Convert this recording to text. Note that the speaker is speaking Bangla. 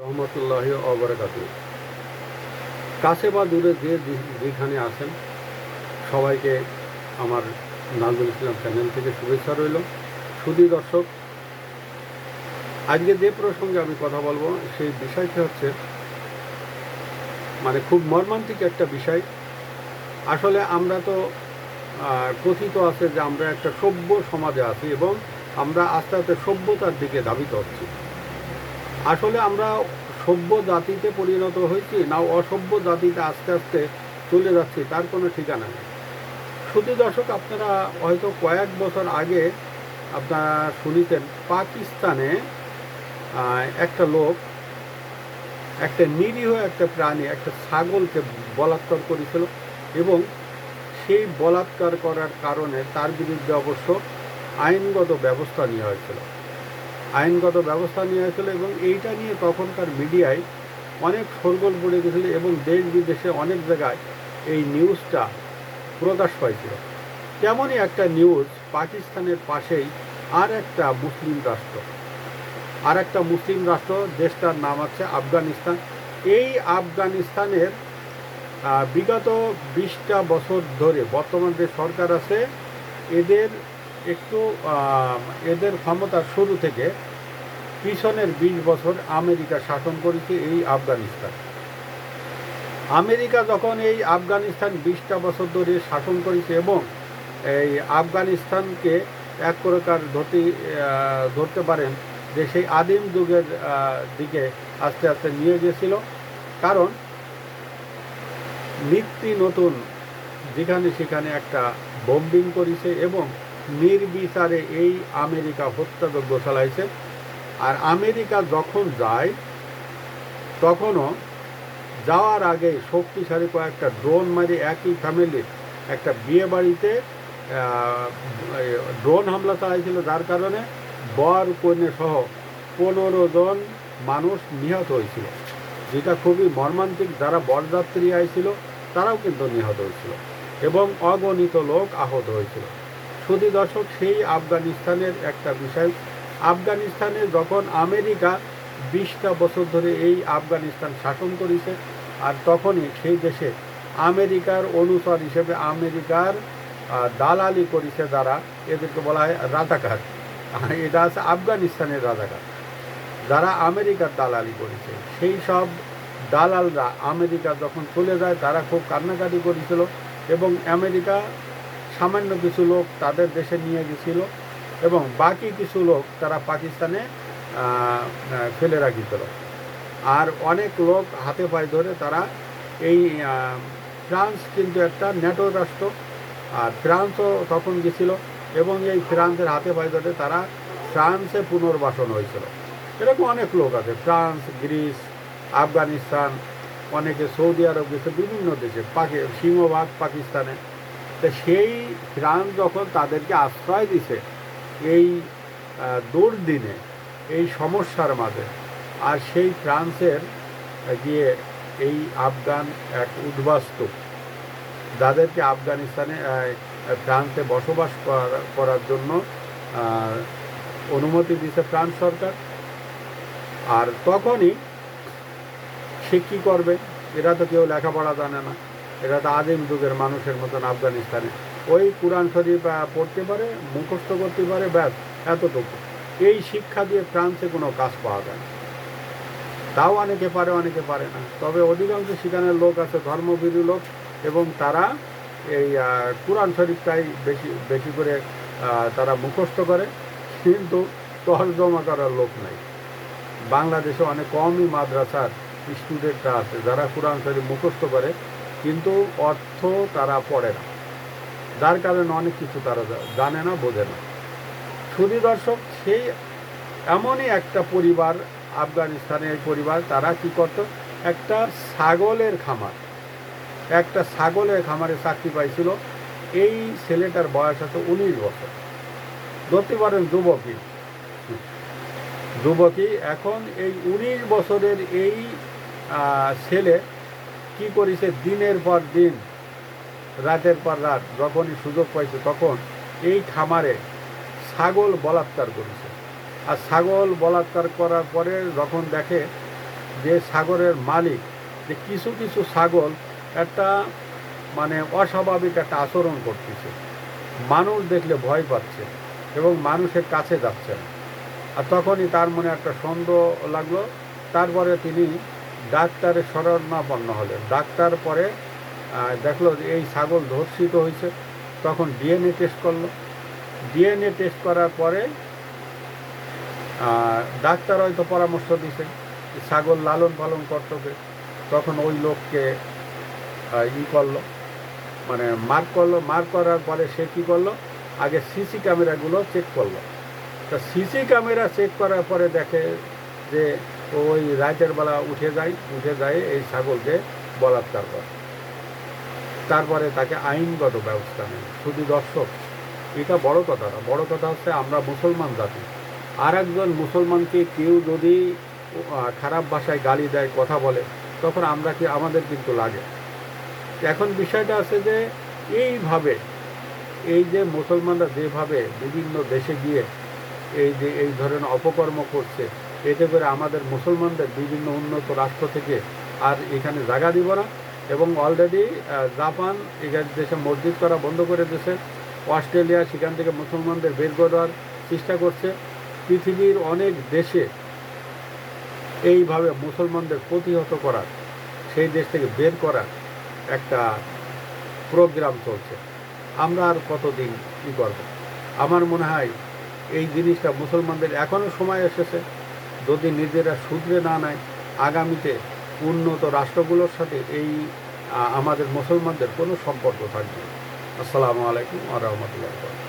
রহমতুল্লাহি ওয়া বারাকাতুহু। কাছে বা দূরে যেখানে আছেন সবাইকে আমার নাজমুল ইসলাম চ্যানেল থেকে শুভেচ্ছা রইল। সুধী দর্শক, আজকে যে প্রসঙ্গে আমি কথা বলবো সেই বিষয়টি হচ্ছে খুব মর্মান্তিক একটা বিষয়। আসলে আমরা তো কথিত আছে যে আমরা একটা সভ্য সমাজে আছি এবং আমরা আস্তে আস্তে সভ্যতার দিকে ধাবিত হচ্ছি। আসলে আমরা সভ্য জাতিতে পরিণত হয়েছি না অসভ্য জাতিতে আস্তে আস্তে চলে যাচ্ছি তার কোনো ঠিকানা নেই। শুধু দর্শক, আপনারা হয়তো কয়েক বছর আগে আপনারা শুনেছেন পাকিস্তানে একটা লোক একটা নিরীহ একটা প্রাণী একটা ছাগলকে বলাৎকার করেছিল এবং সেই বলাৎকার করার কারণে তার বিরুদ্ধে অবশ্য আইনগত ব্যবস্থা নেওয়া হয়েছিল এবং এইটা নিয়ে তখনকার মিডিয়ায় অনেক শোরগোল পড়ে গেছিল এবং দেশ বিদেশে অনেক জায়গায় এই নিউজটা প্রকাশ পাইছিল। তেমনই একটা নিউজ পাকিস্তানের পাশেই আর একটা মুসলিম রাষ্ট্র, দেশটার নাম হচ্ছে আফগানিস্তান। এই আফগানিস্তানের বিগত 20টা বছর ধরে বর্তমান যে সরকার আছে এদের ক্ষমতার শুরু থেকে পিছনের 20 বছর আমেরিকা শাসন করেছে এই আফগানিস্তান। আমেরিকা যখন এই আফগানিস্তান 20টা বছর ধরে শাসন করেছে এবং এই আফগানিস্তানকে এক প্রকার ধরতে পারেন যে সেই আদিম যুগের দিকে আস্তে আস্তে নিয়ে গেছিল। কারণ নিত্য নতুন যেখানে সেখানে একটা বোম্বিং করেছে এবং নির্বিচারে এই আমেরিকা হত্যাযজ্ঞ চালাইছে। আর আমেরিকা যখন যায় তখনও যাওয়ার আগে শক্তিশালী কয়েকটা ড্রোন মারি একই ফ্যামিলির একটা বিয়ে বাড়িতে ড্রোন হামলা চালাইছিল, যার কারণে বর কন্যা সহ 15 জন মানুষ নিহত হয়েছিল, যেটা খুবই মর্মান্তিক। যারা বরযাত্রী আইছিল তারাও কিন্তু নিহত হয়েছিল এবং অগণিত লোক আহত হয়েছিল। শুধু দর্শক, সেই আফগানিস্তানের একটা বিষয়, আফগানিস্তানে যখন আমেরিকা 20টা বছর ধরে এই আফগানিস্তান শাসন করেছে আর তখনই সেই দেশে আমেরিকার অনুচর হিসেবে আমেরিকার দালালি করেছে যারা, এদেরকে বলা হয় রাজাকার। এটা আছে আফগানিস্তানের রাজাকার, যারা আমেরিকার দালালি করেছে। সেই সব দালালরা আমেরিকা যখন চলে যায় তারা খুব কান্নাকাটি করেছিল এবং আমেরিকা সামান্য কিছু লোক তাদের দেশে নিয়ে গেছিল এবং বাকি কিছু লোক তারা পাকিস্তানে ফেলে রাখিছিল। আর অনেক লোক হাতে পায়ে ধরে তারা এই ফ্রান্স কিন্তু একটা ন্যাটো রাষ্ট্র, আর ফ্রান্সও তখন গেছিল এবং এই ফ্রান্সের হাতে পায়ে ধরে তারা ফ্রান্সে পুনর্বাসন হয়েছিল। এরকম অনেক লোক আছে, ফ্রান্স, গ্রিস, আফগানিস্তান, অনেকে সৌদি আরব গেছে, বিভিন্ন দেশে সিংহভাগ পাকিস্তানে। তো সেই ফ্রান্স যখন তাদেরকে আশ্রয় দিছে এই দুর্দিনে, এই সমস্যার মাঝে, আর সেই ফ্রান্সের গিয়ে এই আফগান এক উদ্বাস্তু যাদেরকে আফগানিস্তানে ফ্রান্সে বসবাস করার জন্য অনুমতি দিছে ফ্রান্স সরকার। আর তখনই সে কী করবে, এরা তো কেউ লেখাপড়া জানে না, এরা তো আদিম যুগের মানুষের মতন আফগানিস্তানে ওই কোরআন শরীফ পড়তে পারে, মুখস্থ করতে পারে, ব্যাস এতটুকু। এই শিক্ষা দিয়ে ফ্রান্সে কোনো কাজ পাওয়া যায় না। তাও অনেকে পারে, অনেকে পারে না। তবে অধিকাংশ সেখানের লোক আছে ধর্মভীরু লোক এবং তারা এই কোরআন শরীফটাই বেশি করে তারা মুখস্থ করে, কিন্তু তর্জমা করার লোক নাই। বাংলাদেশে অনেক কমই মাদ্রাসার স্টুডেন্টরা আছে যারা কোরআন শরীফ মুখস্থ করে কিন্তু অর্থ তারা পড়ে না, যার কারণে অনেক কিছু তারা জানে না, বোঝে না। শুধু দর্শক, সেই এমনই একটা পরিবার আফগানিস্তানের পরিবার, তারা কি করত, একটা ছাগলের খামারে চাকরি পাইছিল। এই ছেলেটার বয়স আছে 19 বছর, ধরতে পারেন যুবকী। এখন এই 19 বছরের এই ছেলে কি করেছে, দিনের পর দিন, রাতের পর রাত যখনই সুযোগ পাইছে তখন এই খামারে ছাগল বলাৎকার করেছে। আর ছাগল বলাৎকার করার পরে যখন দেখে যে সাগরের মালিক, যে কিছু কিছু ছাগল একটা মানে অস্বাভাবিক একটা আচরণ করতেছে, মানুষ দেখলে ভয় পাচ্ছে এবং মানুষের কাছে যাচ্ছে না। আর তখনই তার মনে একটা সন্দেহ লাগলো। তারপরে তিনি ডাক্তারের শরণাপন্ন হলেন। ডাক্তার পরে দেখলো যে এই ছাগল ধর্ষিত হয়েছে। তখন ডিএনএ টেস্ট করলো। ডিএনএ টেস্ট করার পরে ডাক্তার হয়তো পরামর্শ দিছে ছাগল লালন পালন করতে হবে। তখন ওই লোককে করলো, মানে মার্ক করলো। মার্ক করার পরে সে কী করলো, আগে সিসি ক্যামেরাগুলো চেক করলো। তা সিসি ক্যামেরা চেক করার পরে দেখে যে ওই রাতের বেলা উঠে যায় এই ছাগলকে বলাৎকার করে। তারপরে তাকে আইনগত ব্যবস্থা নেয়। শুধু দর্শক, এটা বড় কথা না, বড় কথা হচ্ছে আমরা মুসলমান জাতি। আর একজন মুসলমানকে কেউ যদি খারাপ ভাষায় গালি দেয়, কথা বলে, তখন আমাদের কিন্তু লাগে। এখন বিষয়টা আছে যে এইভাবে এই যে মুসলমানরা যেভাবে বিভিন্ন দেশে গিয়ে এই ধরনের অপকর্ম করছে, এতে করে আমাদের মুসলমানদের বিভিন্ন উন্নত রাষ্ট্র থেকে আর এখানে জায়গা দিব না। এবং অলরেডি জাপান এখানে দেশে মসজিদ করা বন্ধ করে দিয়েছে। অস্ট্রেলিয়া সেখান থেকে মুসলমানদের বের করার চেষ্টা করছে। পৃথিবীর অনেক দেশে এইভাবে মুসলমানদের প্রতিহত করার, সেই দেশ থেকে বের করার একটা প্রোগ্রাম চলছে। আমরা আর কতদিন কী করব? আমার মনে হয় এই জিনিসটা মুসলমানদের এখনও সময় এসেছে, যদি নিজেরা শুধরে না নেয়, আগামীতে উন্নত রাষ্ট্রগুলোর সাথে আমাদের মুসলমানদের কোনো সম্পর্ক থাকবে। আসসালামু আলাইকুম ওয়া রাহমাতুল্লাহি।